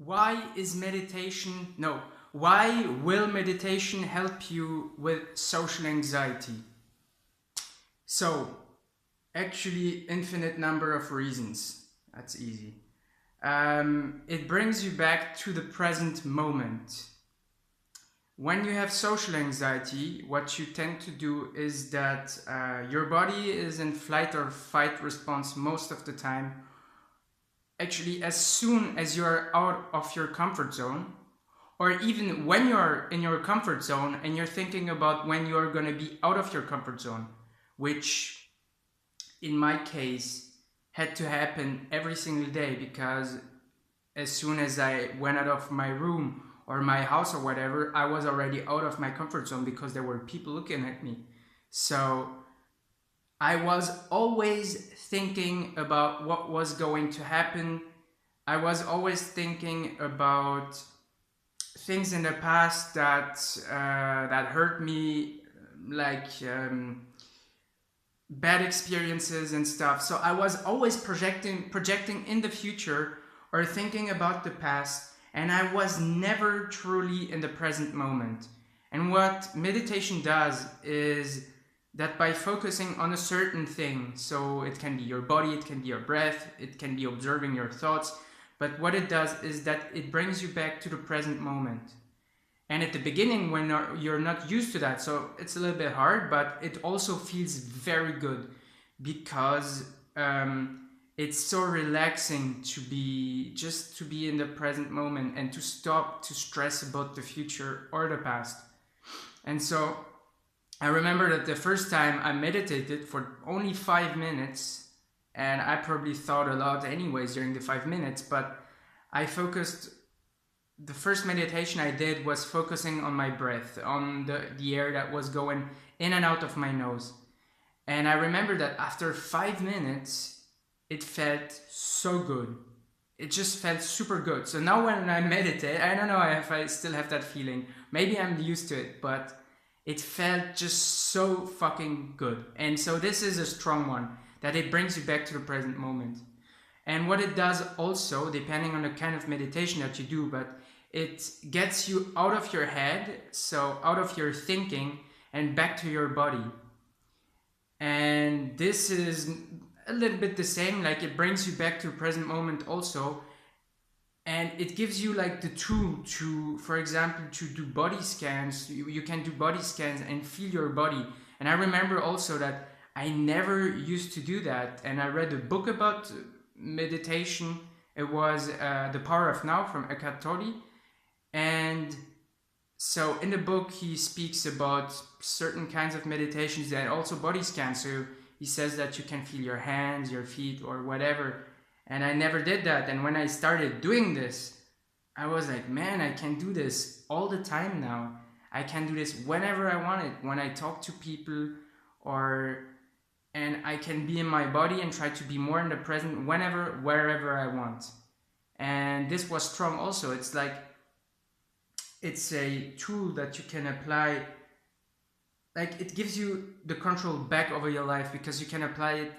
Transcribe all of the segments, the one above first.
Why is meditation, no, why will meditation help you with social anxiety? So, actually, infinite number of reasons. That's easy. It brings you back to the present moment. When you have social anxiety, what you tend to do is that your body is in flight or fight response most of the time. Actually, as soon as you're out of your comfort zone, or even when you're in your comfort zone and you're thinking about when you're going to be out of your comfort zone, which in my case had to happen every single day, because as soon as I went out of my room or my house or whatever, I was already out of my comfort zone because there were people looking at me. So I was always thinking about what was going to happen. I was always thinking about things in the past that hurt me, like bad experiences and stuff. So I was always projecting in the future or thinking about the past, and I was never truly in the present moment. And what meditation does is that by focusing on a certain thing, so it can be your body, it can be your breath, it can be observing your thoughts, but what it does is that it brings you back to the present moment. And at the beginning, when you're not used to that, so it's a little bit hard, but it also feels very good because it's so relaxing to be in the present moment and to stop to stress about the future or the past. And so I remember that the first time I meditated for only 5 minutes, and I probably thought a lot anyways during the 5 minutes, but I focused. The first meditation I did was focusing on my breath, on the air that was going in and out of my nose. And I remember that after 5 minutes, it felt so good. It just felt super good. So now when I meditate, I don't know if I still have that feeling. Maybe I'm used to it, but it felt just so fucking good. And so this is a strong one, that it brings you back to the present moment. And what it does also, depending on the kind of meditation that you do, but it gets you out of your head, so out of your thinking, and back to your body. And this is a little bit the same, like it brings you back to the present moment also. And it gives you like the tool to, for example, to do body scans. You can do body scans and feel your body. And I remember also that I never used to do that. And I read a book about meditation. It was The Power of Now from Eckhart Tolle. And so in the book he speaks about certain kinds of meditations and also body scans. So he says that you can feel your hands, your feet, or whatever. And I never did that. And when I started doing this, I was like, man, I can do this all the time now. I can do this whenever I want it, when I talk to people, and I can be in my body and try to be more in the present whenever, wherever I want. And this was strong also. It's like, it's a tool that you can apply. Like, it gives you the control back over your life because you can apply it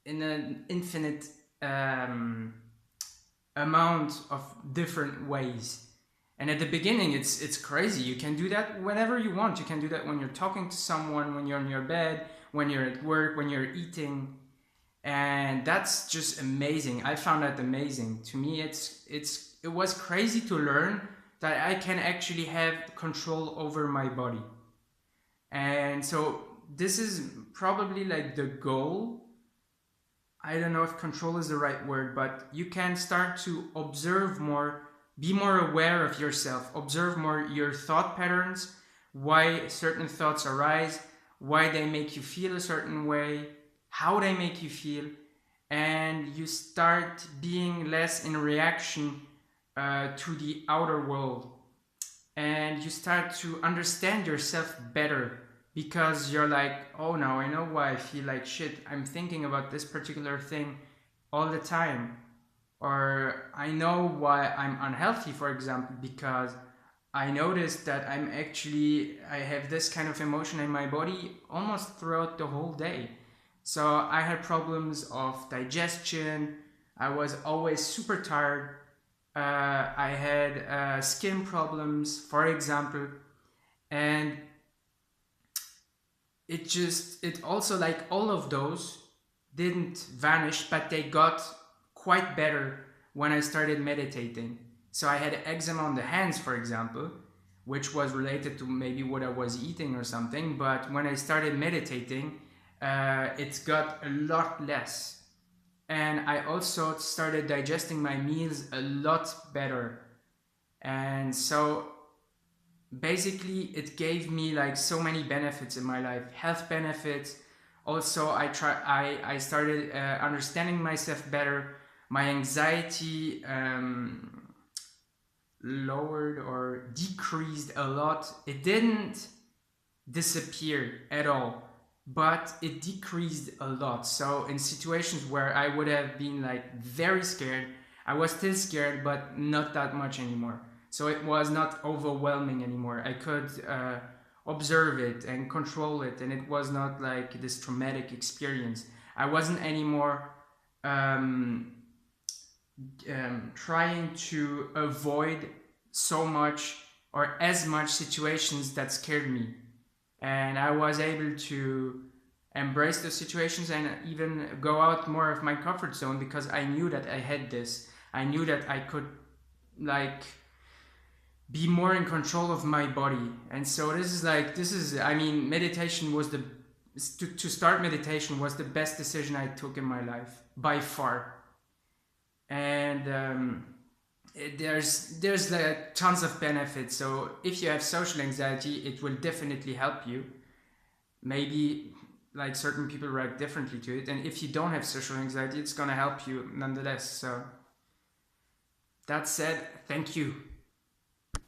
in an infinite amount of different ways. And at the beginning, it's crazy. You can do that whenever you want. You can do that when you're talking to someone, when you're in your bed, when you're at work, when you're eating. And that's just amazing. I found that amazing. To me, it was crazy to learn that I can actually have control over my body. And so this is probably like the goal. I don't know if control is the right word, but you can start to observe more, be more aware of yourself, observe more your thought patterns, why certain thoughts arise, why they make you feel a certain way, how they make you feel, and you start being less in reaction to the outer world. And you start to understand yourself better because you're like, oh, now I know why I feel like shit. I'm thinking about this particular thing all the time. Or I know why I'm unhealthy, for example, because I noticed that I have this kind of emotion in my body almost throughout the whole day. So I had problems of digestion. I was always super tired. I had skin problems, for example, and it also, like, all of those didn't vanish, but they got quite better when I started meditating. So I had eczema on the hands, for example, which was related to maybe what I was eating or something. But when I started meditating, it got a lot less. And I also started digesting my meals a lot better. And so basically it gave me like so many benefits in my life, health benefits. Also, I started understanding myself better. My anxiety lowered or decreased a lot. It didn't disappear at all, but it decreased a lot. So in situations where I would have been like very scared, I was still scared, but not that much anymore. So it was not overwhelming anymore. I could observe it and control it, and it was not like this traumatic experience. I wasn't anymore trying to avoid so much or as much situations that scared me. And I was able to embrace those situations and even go out more of my comfort zone, because I knew that I had this. I knew that I could like be more in control of my body. And so I mean, meditation was to start meditation was the best decision I took in my life by far. And there's like tons of benefits. So if you have social anxiety, it will definitely help you. Maybe like certain people react differently to it, and if you don't have social anxiety, it's gonna help you nonetheless. So that said, thank you.